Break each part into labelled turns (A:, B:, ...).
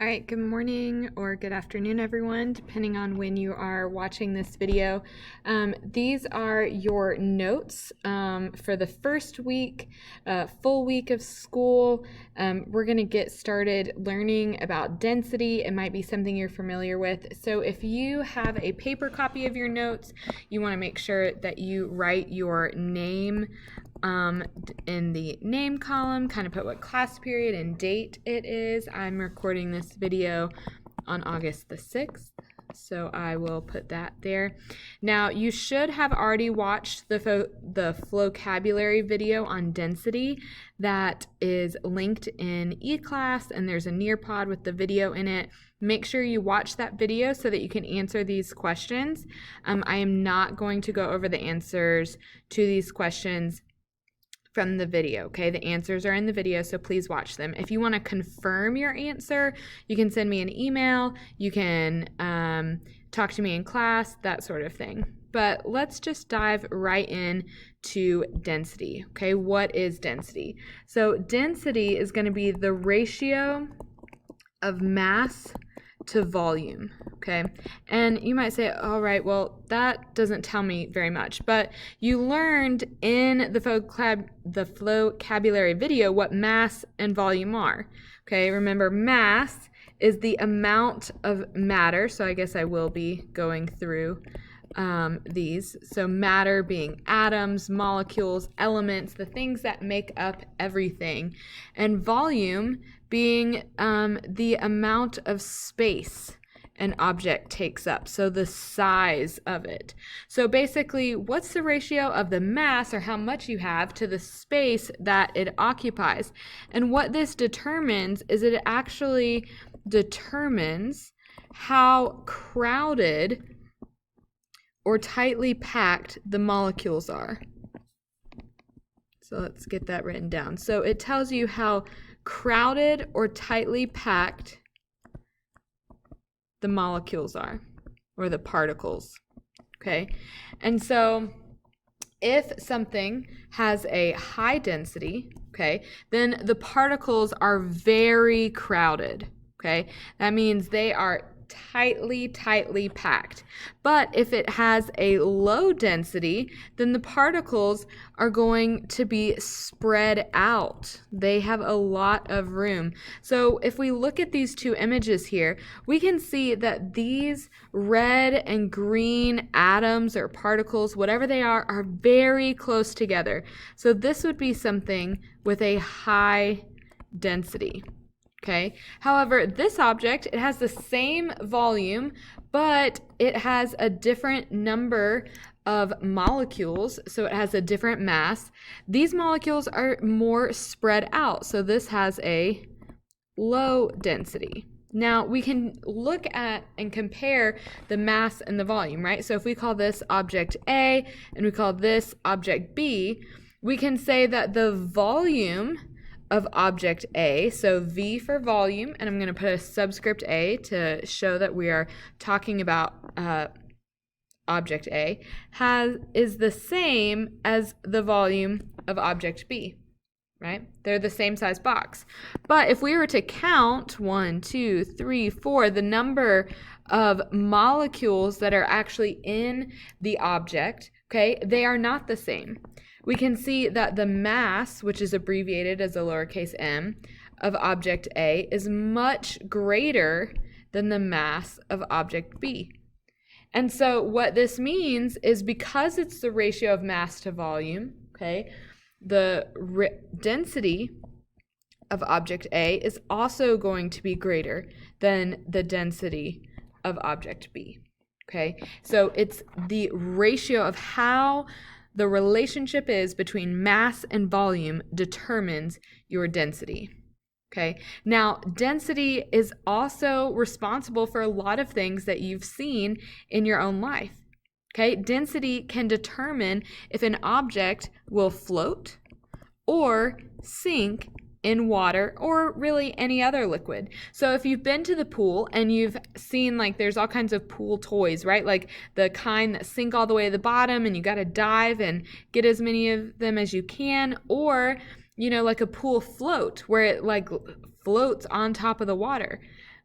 A: All right, good morning or good afternoon, everyone, depending on when you are watching this video. These are your notes for the first week, full week of school. We're going to get started learning about density. It might be something you're familiar with. So if you have a paper copy of your notes, you want to make sure that you write your name in the name column, kind of put what class period and date it is. I'm recording this video on August the 6th, so I will put that there. Now, you should have already watched the vocabulary video on density that is linked in eClass, and there's a Nearpod with the video in it. Make sure you watch that video so that you can answer these questions. I am not going to go over the answers to these questions from the video, okay? The answers are in the video, so please watch them. If you want to confirm your answer, you can send me an email, you can talk to me in class, that sort of thing. But let's just dive right in to density, okay? What is density? So density is going to be the ratio of mass to volume, okay? And you might say, all right, well, that doesn't tell me very much, but you learned in the vocabulary video what mass and volume are, okay? Remember, mass is the amount of matter, so I guess I will be going through these. So matter being atoms, molecules, elements, the things that make up everything, and volume being the amount of space an object takes up, so the size of it. So basically, what's the ratio of the mass, or how much you have, to the space that it occupies? And what this determines is it actually determines how crowded or tightly packed the molecules are. So let's get that written down. So it tells you how crowded or tightly packed the molecules are, or the particles, okay? And so if something has a high density, okay, then the particles are very crowded, okay? That means they are tightly packed. But if it has a low density, then the particles are going to be spread out. They have a lot of room. So if we look at these two images here, we can see that these red and green atoms or particles, whatever they are very close together. So this would be something with a high density. Okay. However, this object, it has the same volume, but it has a different number of molecules, so it has a different mass. These molecules are more spread out, so this has a low density. Now, we can look at and compare the mass and the volume, right? So if we call this object A and we call this object B, we can say that the volume of object A, so V for volume, and I'm going to put a subscript A to show that we are talking about object A, is the same as the volume of object B, right? They're the same size box. But if we were to count 1, 2, 3, 4, the number of molecules that are actually in the object, okay, they are not the same. We can see that the mass, which is abbreviated as a lowercase m, of object A is much greater than the mass of object B. And so what this means is, because it's the ratio of mass to volume, okay, the density of object A is also going to be greater than the density of object B. Okay, so it's the ratio of how the relationship is between mass and volume determines your density. Okay, now density is also responsible for a lot of things that you've seen in your own life. Okay, density can determine if an object will float or sink in water, or really any other liquid. So if you've been to the pool and you've seen, like, there's all kinds of pool toys, right? Like the kind that sink all the way to the bottom and you got to dive and get as many of them as you can, or, you know, like a pool float where it like floats on top of the water.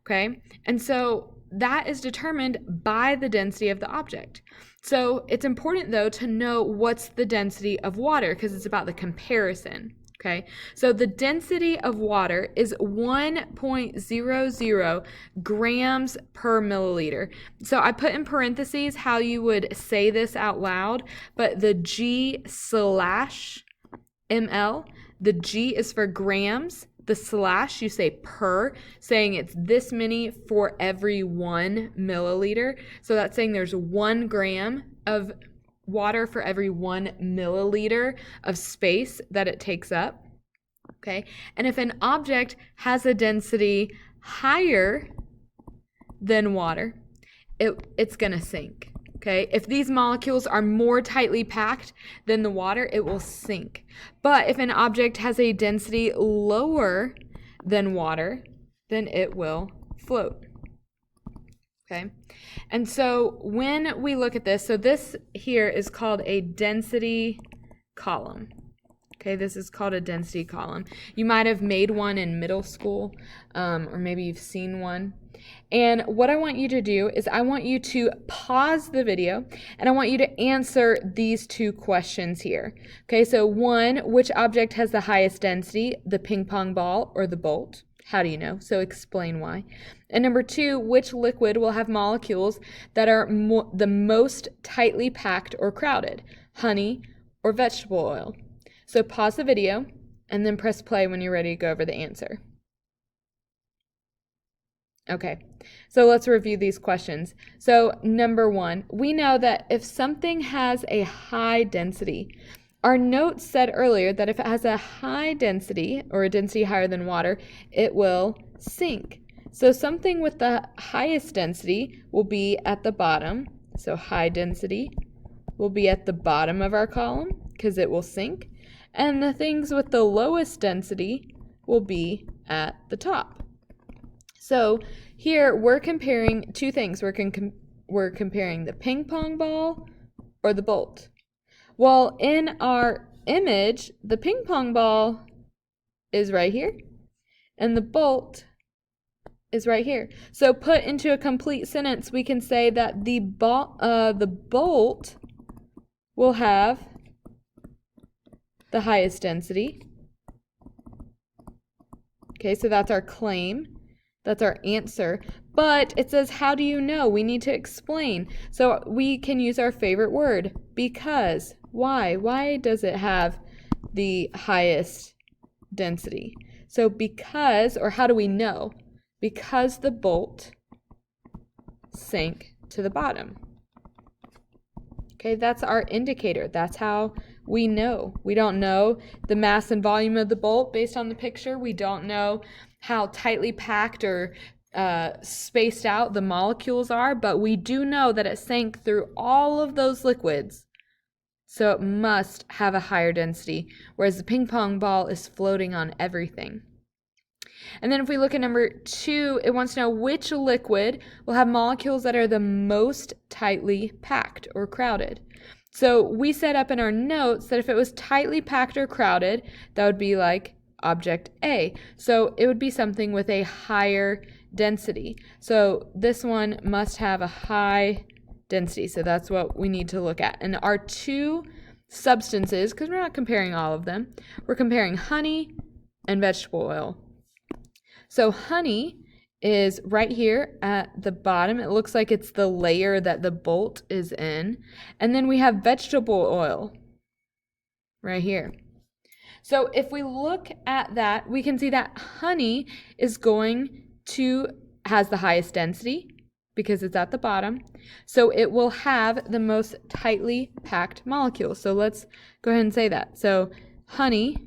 A: okay? And so that is determined by the density of the object. So it's important, though, to know what's the density of water because it's about the comparison, okay? So the density of water is 1.00 grams per milliliter. So I put in parentheses how you would say this out loud, but the G/ml, the G is for grams, the slash you say per, saying it's this many for every 1 milliliter. So that's saying there's 1 gram of water for every 1 milliliter of space that it takes up. Okay, and if an object has a density higher than water, it's going to sink. Okay, if these molecules are more tightly packed than the water, it will sink. But if an object has a density lower than water, then it will float. Okay, and so when we look at this, so this here is called a density column. Okay, this is called a density column. You might have made one in middle school, or maybe you've seen one. And what I want you to do is I want you to pause the video and I want you to answer these 2 questions here. Okay, so 1, which object has the highest density, the ping pong ball or the bolt? How do you know? So explain why. And number 2, which liquid will have molecules that are the most tightly packed or crowded, honey or vegetable oil? So pause the video and then press play when you're ready to go over the answer. Okay, so let's review these questions. So number 1, we know that if something has a high density, our note said earlier that if it has a high density or a density higher than water, it will sink. So something with the highest density will be at the bottom. So high density will be at the bottom of our column because it will sink. And the things with the lowest density will be at the top. So here we're comparing 2 things. We're comparing the ping pong ball or the bolt. Well, in our image, the ping pong ball is right here and the bolt is right here. So put into a complete sentence, we can say that the bolt will have the highest density. Okay, so that's our claim. That's our answer. But it says, how do you know? We need to explain. So we can use our favorite word, because. Why? Why does it have the highest density? So because, or how do we know? Because the bolt sank to the bottom. Okay, that's our indicator. That's how we know. We don't know the mass and volume of the bolt based on the picture. We don't know how tightly packed or spaced out the molecules are, but we do know that it sank through all of those liquids. So it must have a higher density, whereas the ping pong ball is floating on everything. And then if we look at number 2, it wants to know which liquid will have molecules that are the most tightly packed or crowded. So we set up in our notes that if it was tightly packed or crowded, that would be like object A. So it would be something with a higher density. So this one must have a high density. So that's what we need to look at. And our 2 substances, because we're not comparing all of them, we're comparing honey and vegetable oil. So honey is right here at the bottom. It looks like it's the layer that the bolt is in. And then we have vegetable oil right here. So if we look at that, we can see that honey is has the highest density because it's at the bottom. So it will have the most tightly packed molecules. So let's go ahead and say that. So honey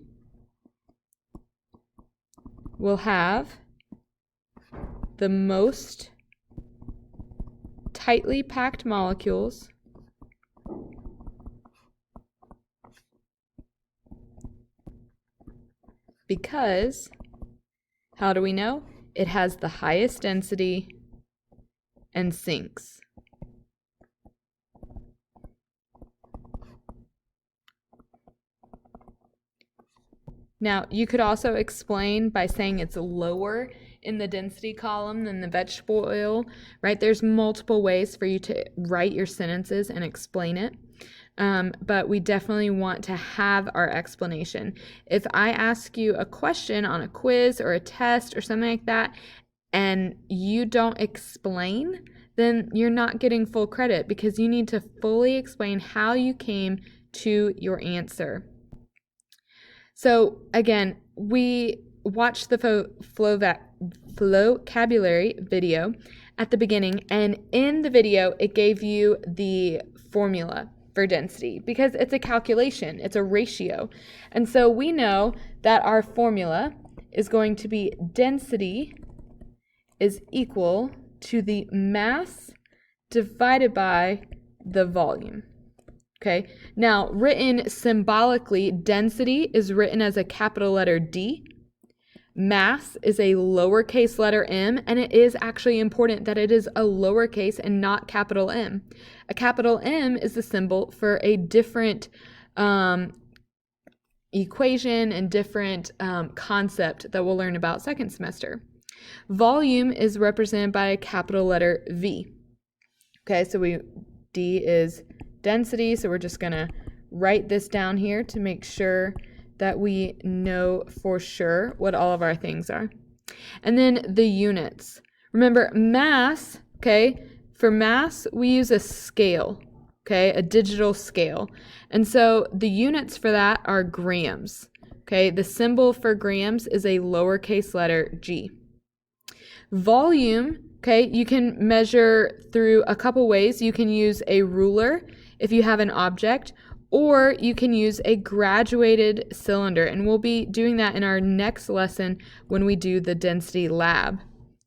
A: will have the most tightly packed molecules because, how do we know? It has the highest density and sinks. Now, you could also explain by saying it's lower in the density column than the vegetable oil, right? There's multiple ways for you to write your sentences and explain it. But we definitely want to have our explanation. If I ask you a question on a quiz or a test or something like that, and you don't explain, then you're not getting full credit, because you need to fully explain how you came to your answer. So again, we watched the vocabulary video at the beginning, and in the video it gave you the formula for density, because it's a calculation, it's a ratio. And so we know that our formula is going to be density is equal to the mass divided by the volume. Okay, now written symbolically, density is written as a capital letter D. Mass is a lowercase letter m, and it is actually important that it is a lowercase and not capital M. A capital M is the symbol for a different equation and different concept that we'll learn about second semester. Volume is represented by a capital letter V. Okay, so D is density, so we're just going to write this down here to make sure that we know for sure what all of our things are. And then the units. Remember, mass, okay, for mass, we use a scale, okay, a digital scale. And so the units for that are grams, okay? The symbol for grams is a lowercase letter g. Volume, okay, you can measure through a couple ways. You can use a ruler if you have an object, or you can use a graduated cylinder, and we'll be doing that in our next lesson when we do the density lab,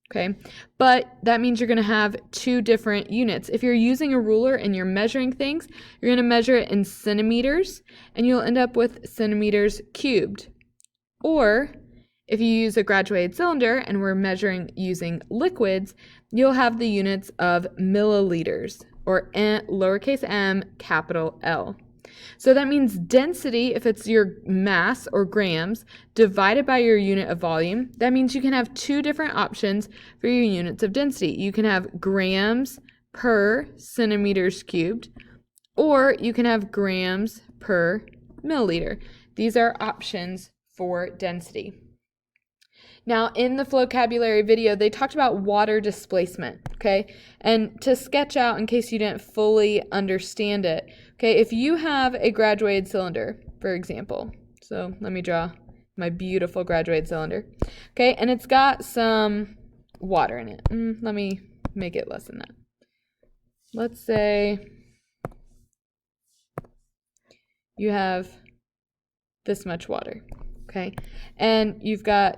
A: okay? But that means you're going to have two different units. If you're using a ruler and you're measuring things, you're going to measure it in centimeters, and you'll end up with centimeters cubed. Or if you use a graduated cylinder and we're measuring using liquids, you'll have the units of milliliters, or lowercase m, capital L. So that means density, if it's your mass or grams, divided by your unit of volume, that means you can have two different options for your units of density. You can have grams per centimeters cubed, or you can have grams per milliliter. These are options for density. Now, in the vocabulary video, they talked about water displacement, okay? And to sketch out, in case you didn't fully understand it, okay, if you have a graduated cylinder, for example, so let me draw my beautiful graduated cylinder, okay, and it's got some water in it. Let me make it less than that. Let's say you have this much water, okay, and you've got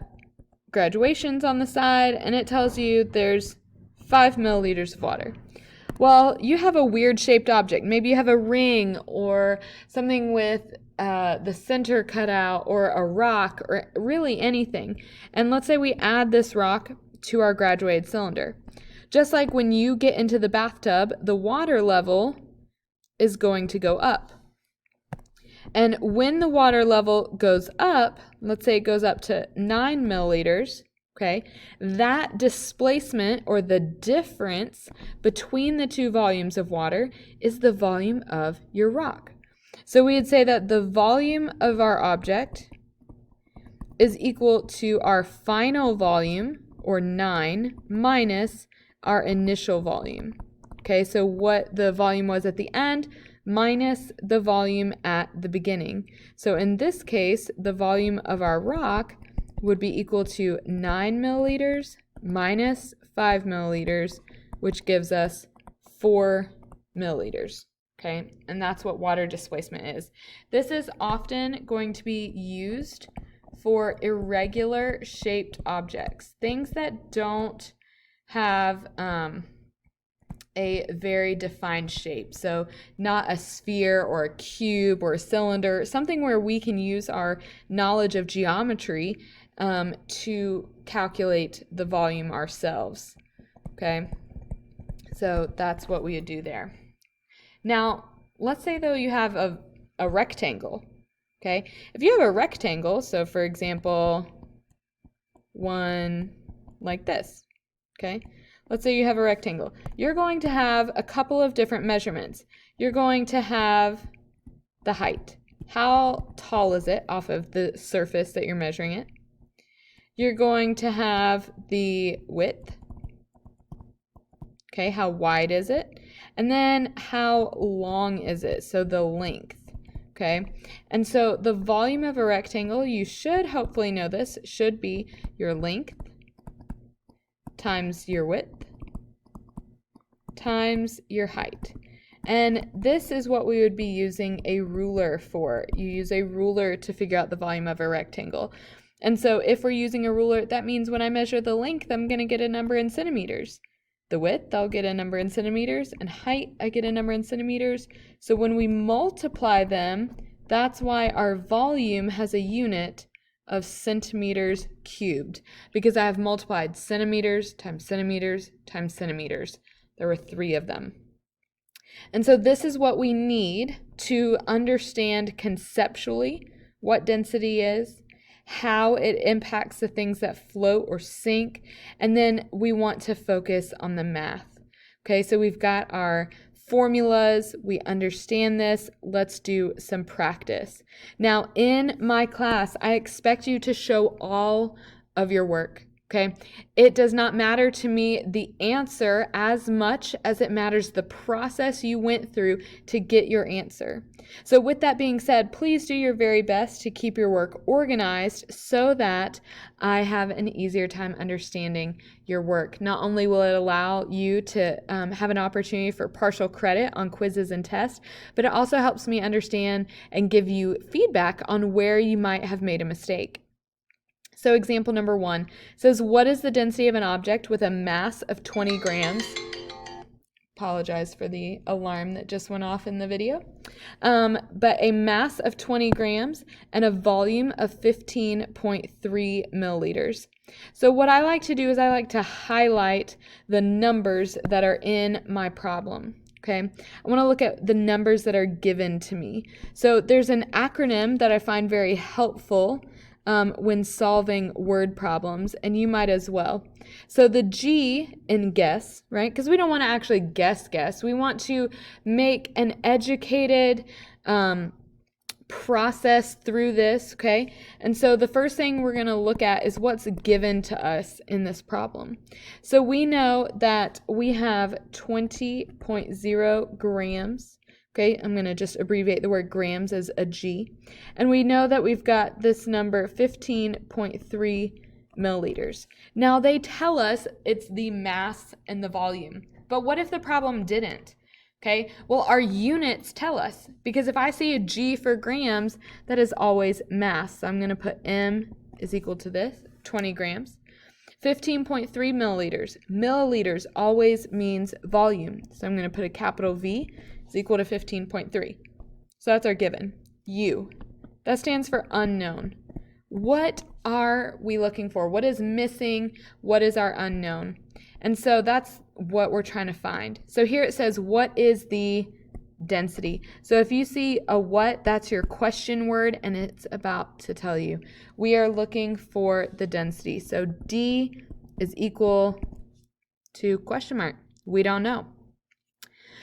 A: graduations on the side, and it tells you there's 5 milliliters of water. Well, you have a weird shaped object. Maybe you have a ring or something with the center cut out, or a rock, or really anything. And let's say we add this rock to our graduated cylinder. Just like when you get into the bathtub, the water level is going to go up. And when the water level goes up, let's say it goes up to 9 milliliters, okay, that displacement, or the difference between the two volumes of water, is the volume of your rock. So we would say that the volume of our object is equal to our final volume, or 9, minus our initial volume. Okay, so what the volume was at the end minus the volume at the beginning. So in this case, the volume of our rock would be equal to 9 milliliters minus 5 milliliters, which gives us 4 milliliters. Okay, and that's what water displacement is. This is often going to be used for irregular shaped objects, things that don't have a very defined shape. So not a sphere or a cube or a cylinder, something where we can use our knowledge of geometry to calculate the volume ourselves. Okay, so that's what we would do there. Now, let's say though you have a rectangle. Okay, if you have a rectangle, so for example, 1, like this, okay? Let's say you have a rectangle. You're going to have a couple of different measurements. You're going to have the height. How tall is it off of the surface that you're measuring it? You're going to have the width. Okay, how wide is it? And then how long is it? So the length. Okay, and so the volume of a rectangle, you should hopefully know this, should be your length times your width times your height. And this is what we would be using a ruler for. You use a ruler to figure out the volume of a rectangle. And so if we're using a ruler, that means when I measure the length, I'm going to get a number in centimeters. The width, I'll get a number in centimeters, and height, I get a number in centimeters. So when we multiply them, that's why our volume has a unit of centimeters cubed, because I have multiplied centimeters times centimeters times centimeters. There were 3 of them. And so this is what we need to understand conceptually what density is, how it impacts the things that float or sink, and then we want to focus on the math. Okay, so we've got our formulas, we understand this, let's do some practice. Now, in my class, I expect you to show all of your work. Okay, it does not matter to me the answer as much as it matters the process you went through to get your answer. So with that being said, please do your very best to keep your work organized so that I have an easier time understanding your work. Not only will it allow you to have an opportunity for partial credit on quizzes and tests, but it also helps me understand and give you feedback on where you might have made a mistake. So example number 1 says, what is the density of an object with a mass of 20 grams? Apologize for the alarm that just went off in the video. But a mass of 20 grams and a volume of 15.3 milliliters. So what I like to do is I like to highlight the numbers that are in my problem. Okay, I want to look at the numbers that are given to me. So there's an acronym that I find very helpful when solving word problems, and you might as well. So the G in guess, right? Because we don't want to actually guess. We want to make an educated process through this, okay? And so the first thing we're going to look at is what's given to us in this problem. So we know that we have 20.0 grams. Okay, I'm going to just abbreviate the word grams as a G. And we know that we've got this number 15.3 milliliters. Now they tell us it's the mass and the volume. But what if the problem didn't? Okay, well our units tell us, because if I see a G for grams, that is always mass. So I'm going to put M is equal to this, 20 grams. 15.3 milliliters. Milliliters always means volume. So I'm going to put a capital V is equal to 15.3. So that's our given. U. That stands for unknown. What are we looking for? What is missing? What is our unknown? And so that's what we're trying to find. So here it says, what is the density? So if you see a what, that's your question word, and it's about to tell you. We are looking for the density. So D is equal to question mark. We don't know.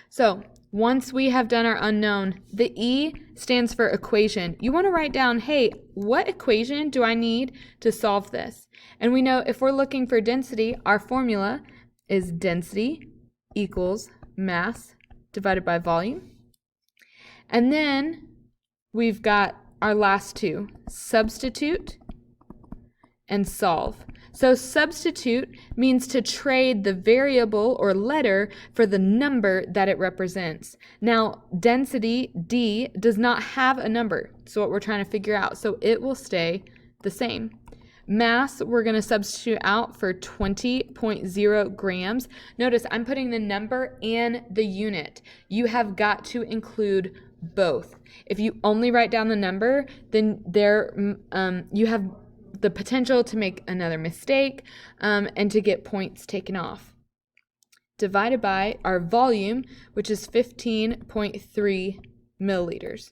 A: So once we have done our unknown, the E stands for equation. You want to write down, hey, what equation do I need to solve this? And we know if we're looking for density, our formula is density equals mass divided by volume. And then we've got our last two, substitute and solve. So substitute means to trade the variable or letter for the number that it represents. Now, density, D, does not have a number. So what we're trying to figure out. So it will stay the same. Mass, we're going to substitute out for 20.0 grams. Notice I'm putting the number and the unit. You have got to include both. If you only write down the number, then you have the potential to make another mistake and to get points taken off. Divided by our volume, which is 15.3 milliliters.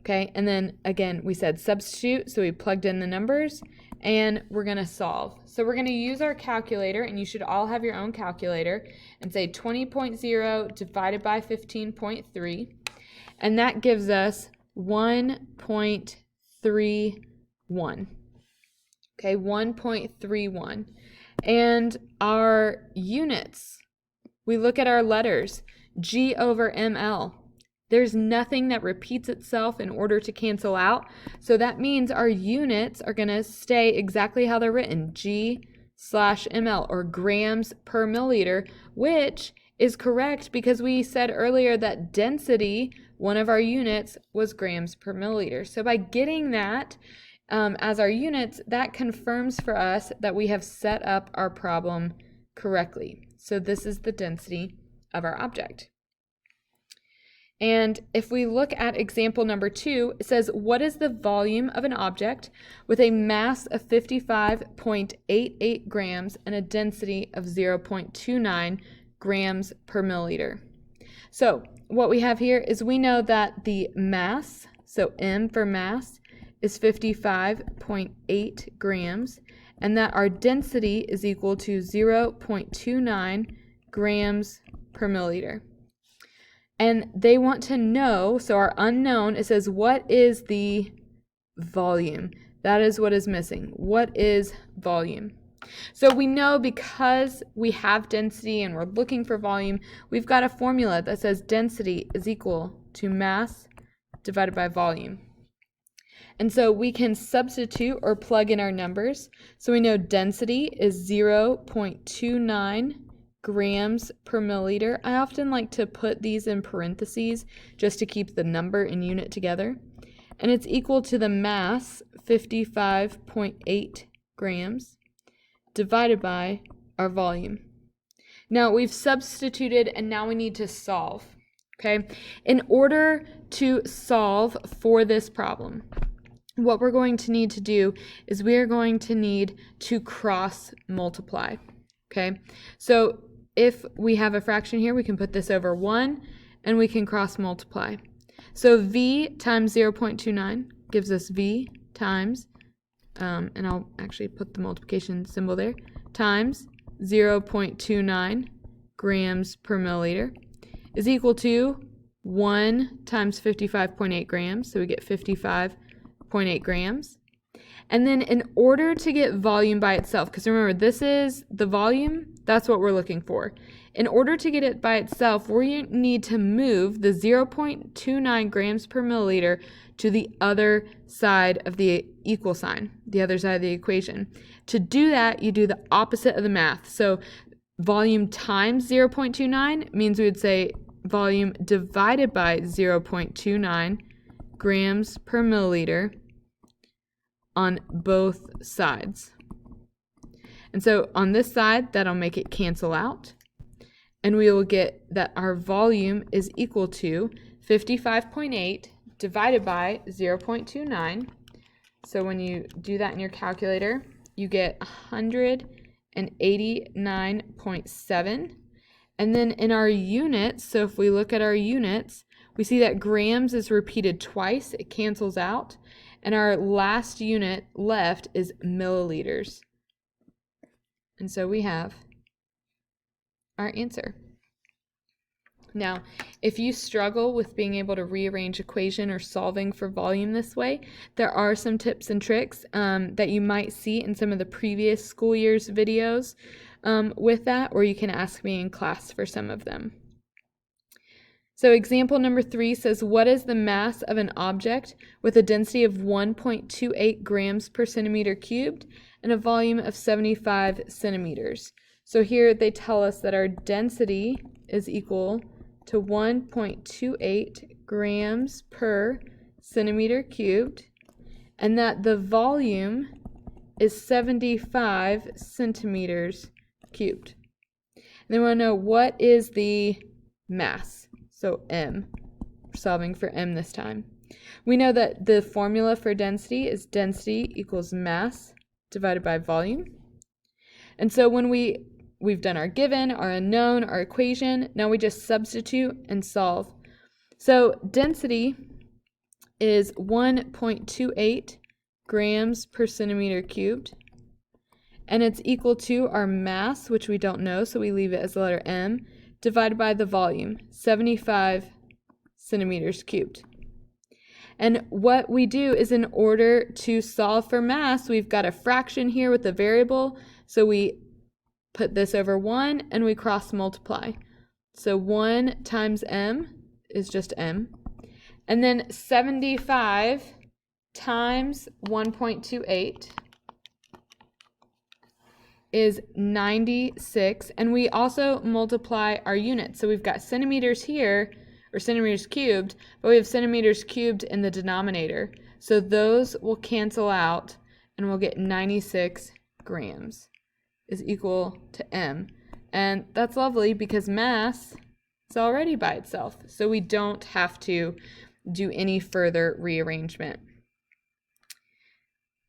A: Okay, and then again, we said substitute, so we plugged in the numbers, and we're going to solve. So we're going to use our calculator, and you should all have your own calculator, and say 20.0 divided by 15.3, and that gives us 1.31. Okay, 1.31. And our units, we look at our letters, G over ML. There's nothing that repeats itself in order to cancel out. So that means our units are going to stay exactly how they're written, G/ml, or grams per milliliter, which is correct because we said earlier that density, one of our units, was grams per milliliter. So by getting that as our units, that confirms for us that we have set up our problem correctly. So this is the density of our object. And if we look at example number 2, it says, what is the volume of an object with a mass of 55.88 grams and a density of 0.29 grams per milliliter? So what we have here is we know that the mass, so M for mass, is 55.8 grams, and that our density is equal to 0.29 grams per milliliter. And they want to know, so our unknown, it says, what is the volume? That is what is missing. What is volume? So we know because we have density and we're looking for volume, we've got a formula that says density is equal to mass divided by volume. And so we can substitute or plug in our numbers. So we know density is 0.29 grams per milliliter. I often like to put these in parentheses just to keep the number and unit together. And it's equal to the mass, 55.8 grams, divided by our volume. Now we've substituted and now we need to solve. Okay? In order to solve for this problem, what we're going to need to do is we are going to need to cross multiply. Okay? So if we have a fraction here, we can put this over 1 and we can cross multiply. So V times 0.29 gives us V times, and I'll actually put the multiplication symbol there, times 0.29 grams per milliliter is equal to 1 times 55.8 grams. So we get 55.8 grams. And then in order to get volume by itself, because remember, this is the volume, that's what we're looking for. In order to get it by itself, we need to move the 0.29 grams per milliliter to the other side of the equal sign, the other side of the equation. To do that, you do the opposite of the math. So volume times 0.29 means we would say volume divided by 0.29 grams per milliliter on both sides. And so on this side, that'll make it cancel out. And we will get that our volume is equal to 55.8 divided by 0.29. So when you do that in your calculator, you get 189.7. And then in our units, so if we look at our units, we see that grams is repeated twice. It cancels out. And our last unit left is milliliters. And so we have our answer. Now, if you struggle with being able to rearrange equation or solving for volume this way, there are some tips and tricks that you might see in some of the previous school year's videos with that, or you can ask me in class for some of them. So example number 3 says, what is the mass of an object with a density of 1.28 grams per centimeter cubed and a volume of 75 centimeters? So here they tell us that our density is equal to 1.28 grams per centimeter cubed, and that the volume is 75 centimeters cubed. And they want to know, what is the mass? So M. We're solving for M this time. We know that the formula for density is density equals mass divided by volume. And so when we've done our given, our unknown, our equation, now we just substitute and solve. So density is 1.28 grams per centimeter cubed. And it's equal to our mass, which we don't know, so we leave it as the letter M, divided by the volume, 75 centimeters cubed. And what we do is, in order to solve for mass, we've got a fraction here with a variable, so we put this over 1 and we cross multiply. So 1 times M is just M. And then 75 times 1.28 is 96, and we also multiply our units. So we've got centimeters here, or centimeters cubed, but we have centimeters cubed in the denominator. So those will cancel out, and we'll get 96 grams is equal to M. And that's lovely because mass is already by itself, so we don't have to do any further rearrangement.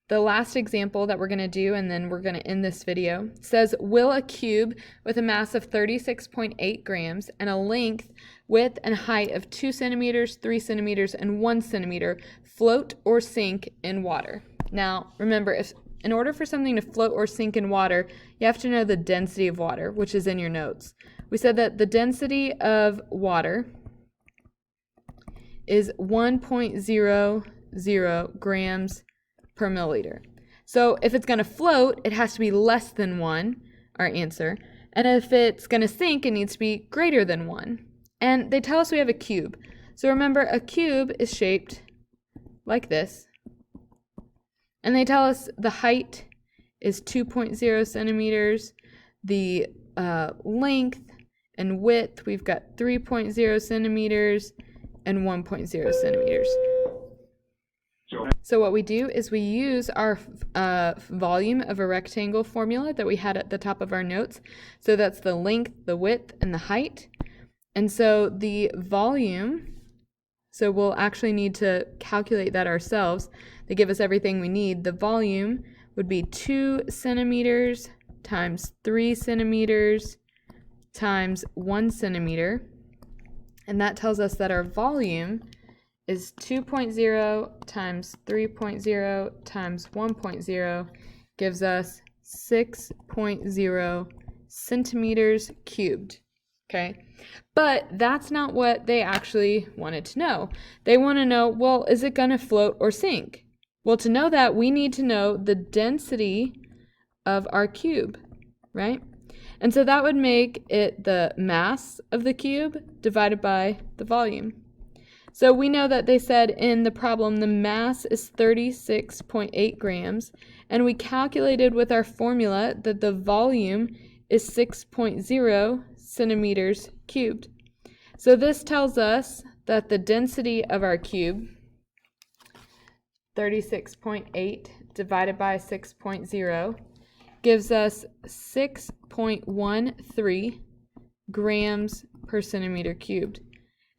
A: The last example that we're going to do, and then we're going to end this video, says, will a cube with a mass of 36.8 grams and a length, width, and height of 2 centimeters, 3 centimeters, and 1 centimeter float or sink in water? Now, remember, in order for something to float or sink in water, you have to know the density of water, which is in your notes. We said that the density of water is 1.00 grams per milliliter. So if it's going to float, it has to be less than 1, our answer. And if it's going to sink, it needs to be greater than 1. And they tell us we have a cube. So remember, a cube is shaped like this. And they tell us the height is 2.0 centimeters. The length and width, we've got 3.0 centimeters and 1.0 centimeters. So what we do is we use our volume of a rectangle formula that we had at the top of our notes. So that's the length, the width, and the height. And so the volume, so we'll actually need to calculate that ourselves. They give us everything we need. The volume would be 2 centimeters times 3 centimeters times 1 centimeter. And that tells us that our volume is 2.0 times 3.0 times 1.0 gives us 6.0 centimeters cubed, okay? But that's not what they actually wanted to know. They want to know, well, is it going to float or sink? Well, to know that, we need to know the density of our cube, right? And so that would make it the mass of the cube divided by the volume. So we know that they said in the problem the mass is 36.8 grams, and we calculated with our formula that the volume is 6.0 centimeters cubed. So this tells us that the density of our cube, 36.8 divided by 6.0, gives us 6.13 grams per centimeter cubed.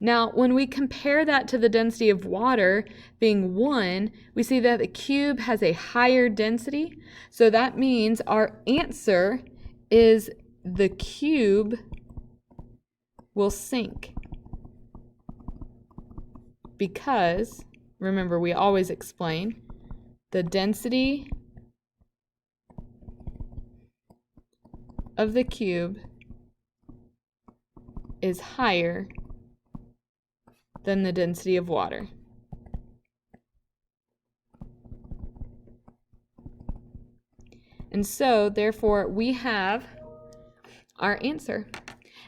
A: Now, when we compare that to the density of water being 1, we see that the cube has a higher density. So that means our answer is the cube will sink. Because, remember, we always explain, the density of the cube is higher than the density of water. And so, therefore, we have our answer.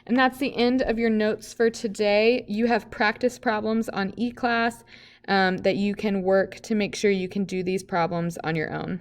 A: And that's the end of your notes for today. You have practice problems on eClass that you can work to make sure you can do these problems on your own.